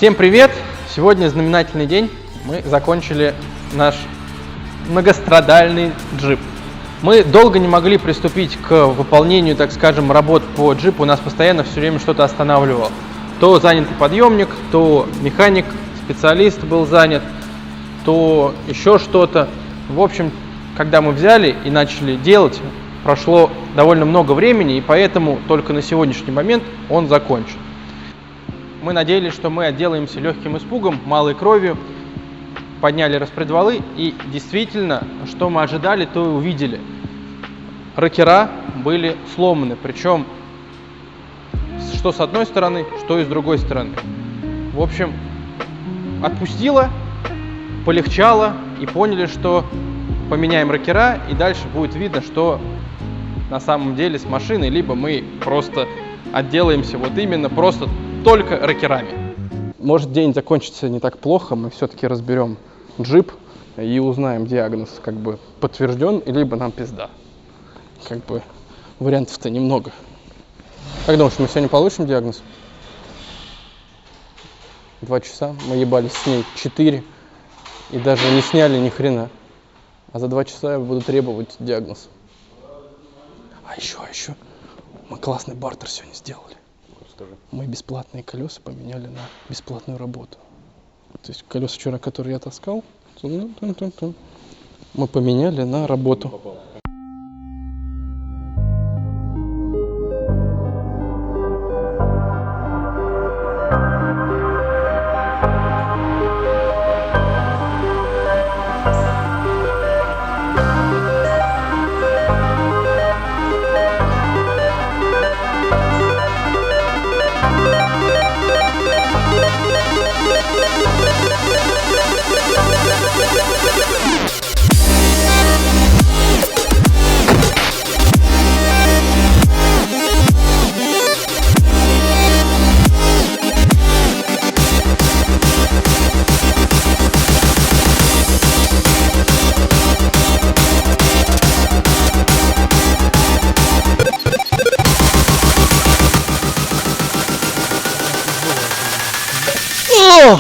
Всем привет! Сегодня знаменательный день. Мы закончили наш многострадальный джип. Мы долго не могли приступить к выполнению, так скажем, работ по джипу. У нас постоянно все время что-то останавливало. То занятый подъемник, то механик, специалист был занят, то еще что-то. В общем, когда мы взяли и начали делать, прошло довольно много времени, и поэтому только на сегодняшний момент он закончен. Мы надеялись, что мы отделаемся легким испугом, малой кровью, подняли распредвалы, и действительно, что мы ожидали, то и увидели. Рокера были сломаны, причем что с одной стороны, что и с другой стороны. В общем, отпустило, полегчало, и поняли, что поменяем рокера, и дальше будет видно, что на самом деле с машиной, либо мы просто отделаемся вот именно просто только рокерами. Может, день закончится не так плохо, мы все-таки разберем джип и узнаем диагноз, как бы подтвержден, либо нам пизда. Как бы вариантов-то немного. Как думаешь, мы сегодня получим диагноз? 2 часа, мы ебались с ней 4 и даже не сняли ни хрена. А за 2 часа я буду требовать диагноз. А еще, мы классный бартер сегодня сделали. Мы бесплатные колеса поменяли на бесплатную работу. То есть колеса вчера, которые я таскал, мы поменяли на работу.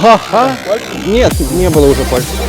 Ага. Нет, не было уже пальцев.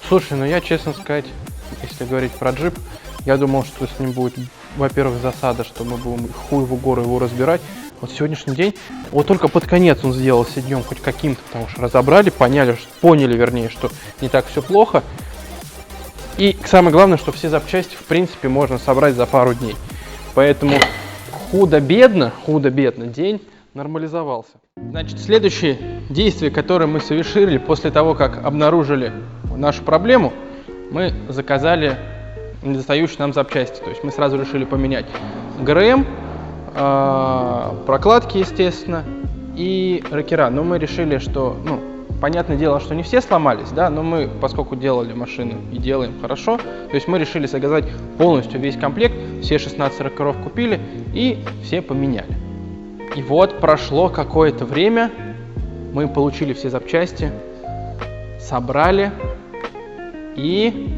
Слушай, ну я, честно сказать, если говорить про джип, я думал, что с ним будет, во-первых, засада, что мы будем хуй в гору его разбирать. Вот сегодняшний день, вот только под конец он сделался днем хоть каким-то, потому что разобрали, поняли, вернее, что не так все плохо. И самое главное, что все запчасти, в принципе, можно собрать за пару дней. Поэтому худо-бедно день нормализовался. Значит, следующее действие, которое мы совершили после того, как обнаружили нашу проблему, мы заказали недостающие нам запчасти. То есть мы сразу решили поменять ГРМ, прокладки, естественно, и рокера. Но мы решили, что, понятное дело, что не все сломались, да, но мы, поскольку делали машину и делаем хорошо, то есть мы решили заказать полностью весь комплект, все 16 рокеров купили и все поменяли. И вот прошло какое-то время, мы получили все запчасти, собрали, И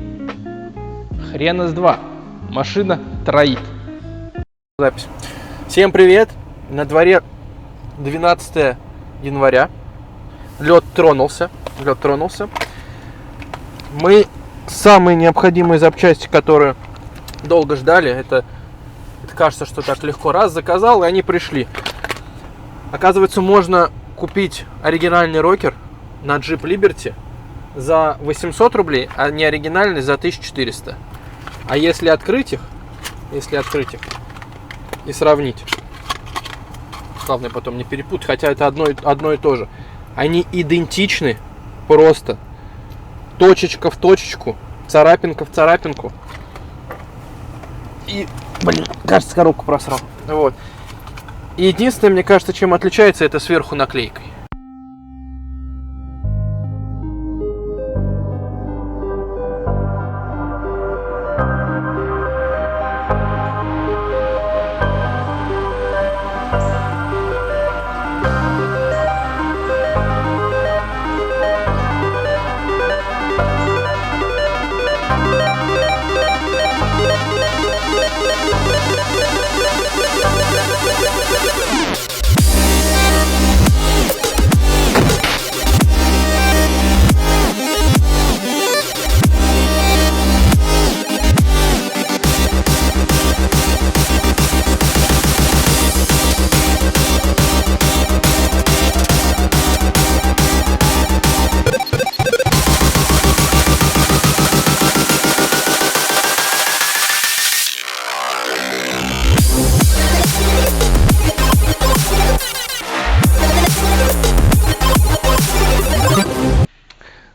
хрена с два. Машина троит. Запись. Всем привет. На дворе 12 января. Лед тронулся. Мы самые необходимые запчасти, которые долго ждали, это кажется, что так легко. Раз заказал, и они пришли. Оказывается, можно купить оригинальный рокер на Jeep Liberty за 800 рублей, а не оригинальный за 1400. А если открыть их и сравнить, главное потом не перепутать, хотя это одно и то же, они идентичны просто. Точечка в точечку, царапинка в царапинку. И, кажется, коробку просрал. Вот. И единственное, мне кажется, чем отличается, это сверху наклейкой.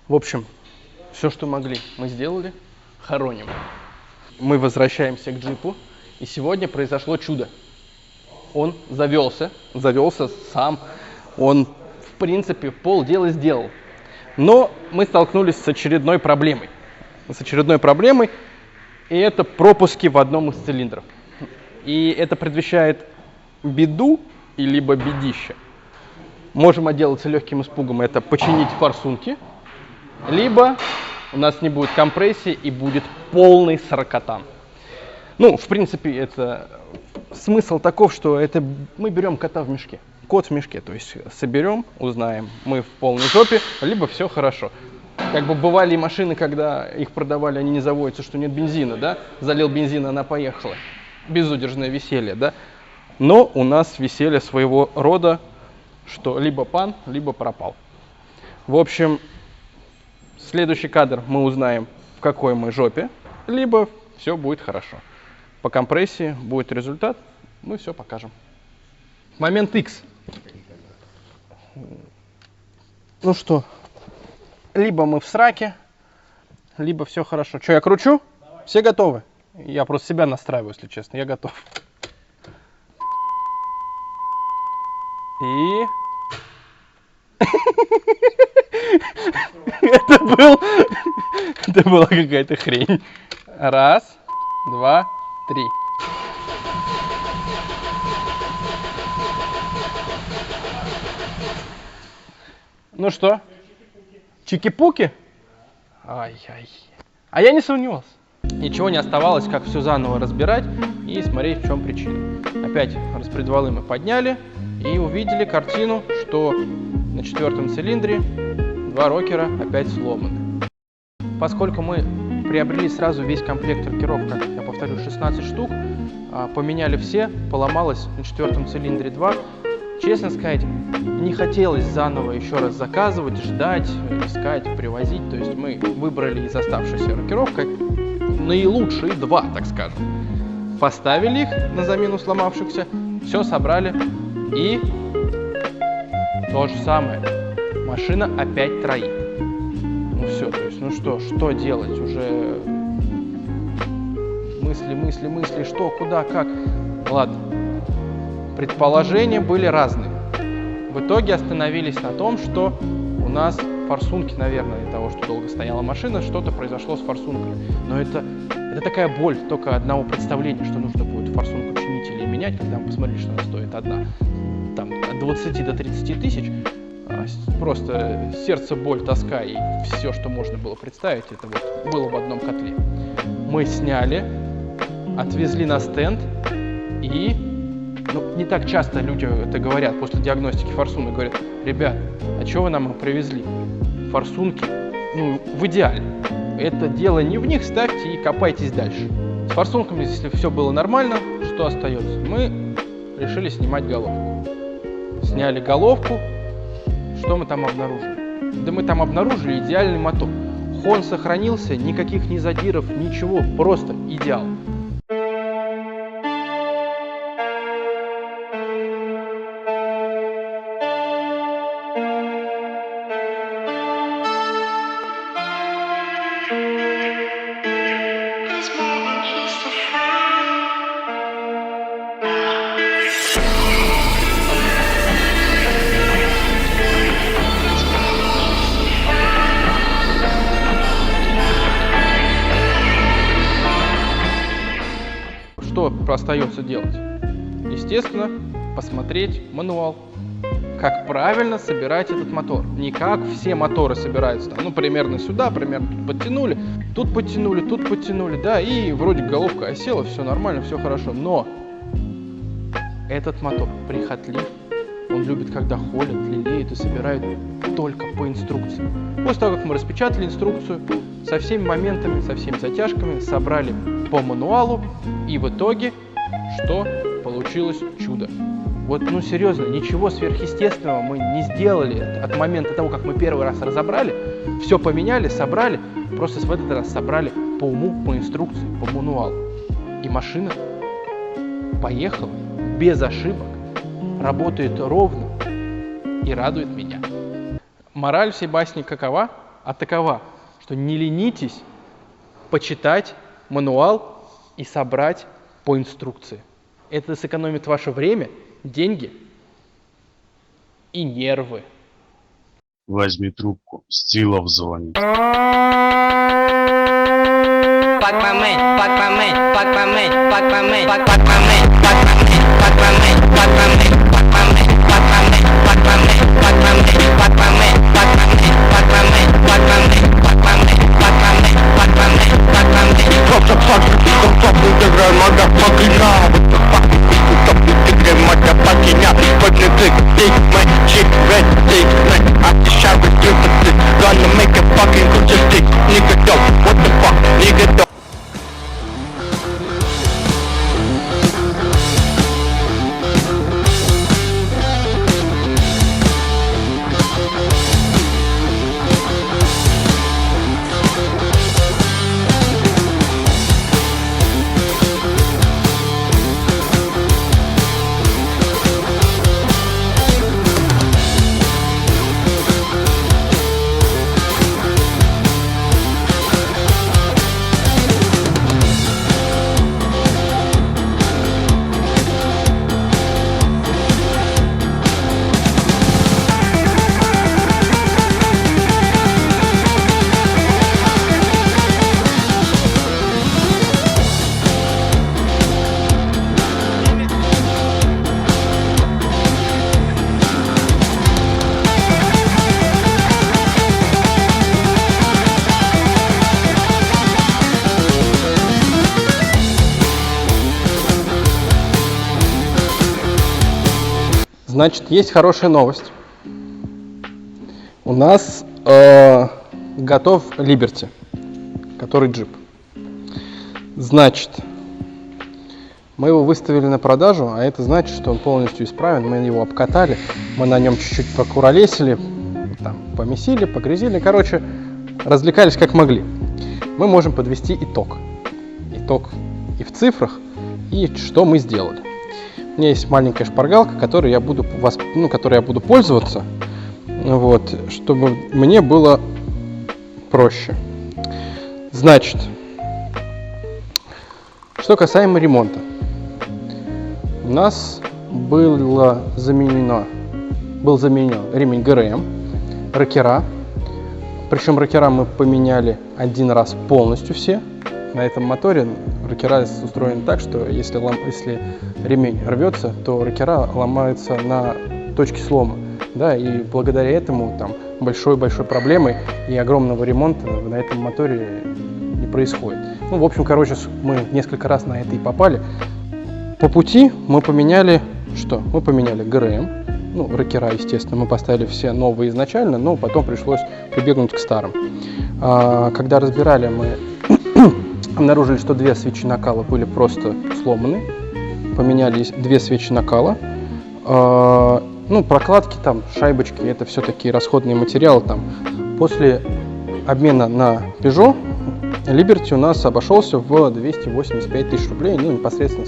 В общем, все, что могли, мы сделали. Хороним. Мы возвращаемся к джипу. И сегодня произошло чудо. Он завелся сам. Он, в принципе, полдела сделал. Но мы столкнулись с очередной проблемой. И это пропуски в одном из цилиндров. И это предвещает беду, и либо бедище. Можем отделаться легким испугом. Это починить форсунки. Либо у нас не будет компрессии и будет полный сорокотан. Ну, в принципе, это смысл таков, что это мы берем кота в мешке. Кот в мешке, то есть соберем, узнаем, мы в полной жопе, либо все хорошо. Как бы бывали машины, когда их продавали, они не заводятся, что нет бензина, да? Залил бензин, она поехала. Безудержное веселье, да? Но у нас веселье своего рода, что либо пан, либо пропал. В общем, следующий кадр мы узнаем, в какой мы жопе, либо все будет хорошо. По компрессии будет результат, мы все покажем. Момент X. Ну что, либо мы в сраке, либо все хорошо. Что, я кручу? Все готовы? Я просто себя настраиваю, если честно, я готов. И... Это была какая-то хрень. Раз, два, три. Ну что? Чики-пуки? Ай-яй. А я не сомневался. Ничего не оставалось, как все заново разбирать и смотреть, в чем причина. Опять распредвалы мы подняли и увидели картину, что на 4-м цилиндре два рокера опять сломаны. Поскольку мы приобрели сразу весь комплект рокеров, как я повторю, 16 штук, поменяли все, поломалось на 4-м цилиндре 2. Честно сказать, не хотелось заново еще раз заказывать, ждать, искать, привозить. То есть мы выбрали из оставшихся рокеров как наилучшие два, так скажем. Поставили их на замену сломавшихся, все собрали и то же самое. Машина опять троит. Ну все, то есть, ну что делать? Уже мысли, что, куда, как. Ладно. Предположения были разные. В итоге остановились на том, что у нас форсунки, наверное, из-за того, что долго стояла машина, что-то произошло с форсункой. Но это такая боль только одного представления, что нужно будет форсунку чинить или менять, когда мы посмотрели, что она стоит одна. Там от 20 до 30 тысяч. просто сердце, боль, тоска и все, что можно было представить, это вот было в одном котле. Мы сняли, отвезли на стенд и, не так часто люди это говорят после диагностики форсунок, говорят: ребят, а что вы нам привезли? Форсунки, в идеале. Это дело не в них, ставьте и копайтесь дальше. С форсунками, если все было нормально, что остается? Мы решили снимать головку. Сняли головку. Что мы там обнаружили? Да мы там обнаружили идеальный мотор. Хон сохранился, никаких ни задиров, ничего, просто идеал. Что остается делать? Естественно, посмотреть мануал, как правильно собирать этот мотор. Не как все моторы собираются, примерно сюда, примерно тут подтянули, да, и вроде головка осела, все нормально, все хорошо. Но этот мотор прихотлив, он любит, когда холят, лелеют и собирают только по инструкции. После того, как мы распечатали инструкцию, со всеми моментами, со всеми затяжками, собрали по мануалу, и в итоге, что получилось? Чудо. Вот, серьезно, ничего сверхъестественного мы не сделали от момента того, как мы первый раз разобрали, все поменяли, собрали, просто в этот раз собрали по уму, по инструкции, по мануалу. И машина поехала без ошибок, работает ровно и радует меня. Мораль всей басни какова? А такова, что не ленитесь почитать мануал и собрать по инструкции. Это сэкономит ваше время, деньги и нервы. Возьми трубку, Стилов звонит. Значит, есть хорошая новость. У нас готов Liberty, который джип. Значит, мы его выставили на продажу, а это значит, что он полностью исправен. Мы его обкатали, мы на нем чуть-чуть покуролесили, помесили, погрязили. Короче, развлекались как могли. Мы можем подвести итог. Итог и в цифрах, и что мы сделали. У меня есть маленькая шпаргалка, которой я буду пользоваться, чтобы мне было проще. Значит, что касаемо ремонта. У нас был заменен ремень ГРМ, рокера. Причем рокера мы поменяли один раз полностью все. На этом моторе рокера устроены так, что если ремень рвется, то рокера ломаются на точке слома. да, и благодаря этому там большой-большой проблемы и огромного ремонта на этом моторе не происходит. Ну, в общем, короче, мы несколько раз на это и попали. По пути мы поменяли что? Мы поменяли ГРМ, ну, рокера, естественно, мы поставили все новые изначально, но потом пришлось прибегнуть к старым. Когда разбирали, мы обнаружили, что 2 свечи накала были просто сломаны. Поменяли 2 свечи накала. Ну, прокладки, там, шайбочки, это все такие расходные материалы. Там. После обмена на Peugeot, Liberty у нас обошелся в 285 тысяч рублей, ну, непосредственно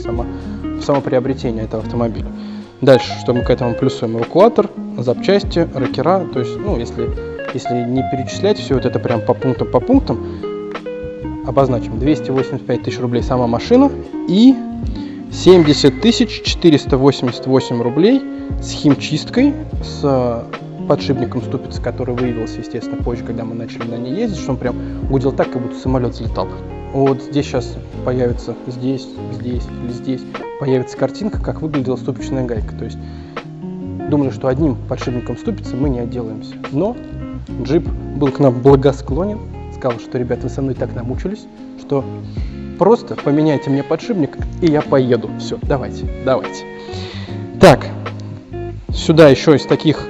само приобретение этого автомобиля. Дальше, что мы к этому плюсуем? Эвакуатор, запчасти, рокера. То есть, ну, если не перечислять все вот это прям по пунктам, обозначим 285 тысяч рублей сама машина и 70 488 рублей с химчисткой, с подшипником ступицы, который выявился, естественно, позже, когда мы начали на ней ездить, что он прям гудел так, как будто самолет взлетал. Вот здесь сейчас появится, здесь появится картинка, как выглядела ступичная гайка. То есть думали, что одним подшипником ступицы мы не отделаемся. Но джип был к нам благосклонен, сказал, что, ребята, вы со мной так намучились, что просто поменяйте мне подшипник, и я поеду. Все, давайте. Так, сюда еще из таких,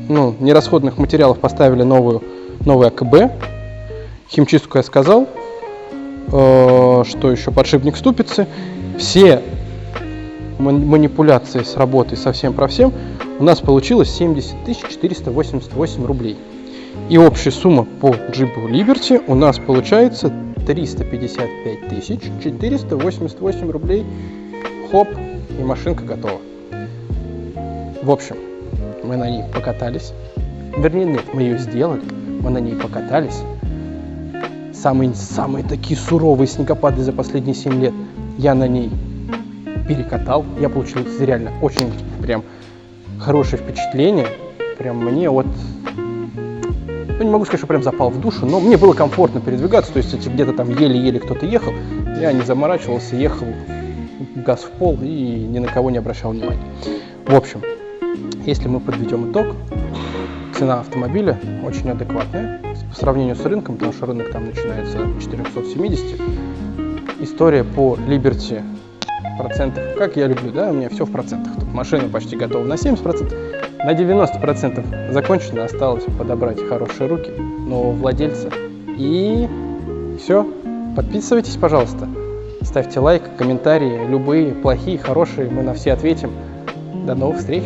ну, нерасходных материалов поставили новый АКБ. Химчистку я сказал. Что еще? Подшипник ступицы. Все манипуляции с работой совсем про всем у нас получилось 70 488 рублей. И общая сумма по джипу Liberty у нас получается 355 488 рублей. Хоп, и машинка готова. В общем, мы на ней покатались. Вернее, нет, мы ее сделали, мы на ней покатались. Самые такие суровые снегопады за последние 7 лет я на ней перекатал. Я получил реально очень прям хорошее впечатление. Прям мне вот, ну, не могу сказать, что прям запал в душу, но мне было комфортно передвигаться. То есть, если где-то там еле-еле кто-то ехал, я не заморачивался, ехал газ в пол и ни на кого не обращал внимания. В общем, если мы подведем итог, цена автомобиля очень адекватная по сравнению с рынком, потому что рынок там начинается от 470. История по Liberty процентов, как я люблю, да, у меня все в процентах. Тут машина почти готова на 70%, на 90% закончено, осталось подобрать хорошие руки нового владельца. И все, подписывайтесь, пожалуйста, ставьте лайк, комментарии, любые, плохие, хорошие, мы на все ответим. До новых встреч!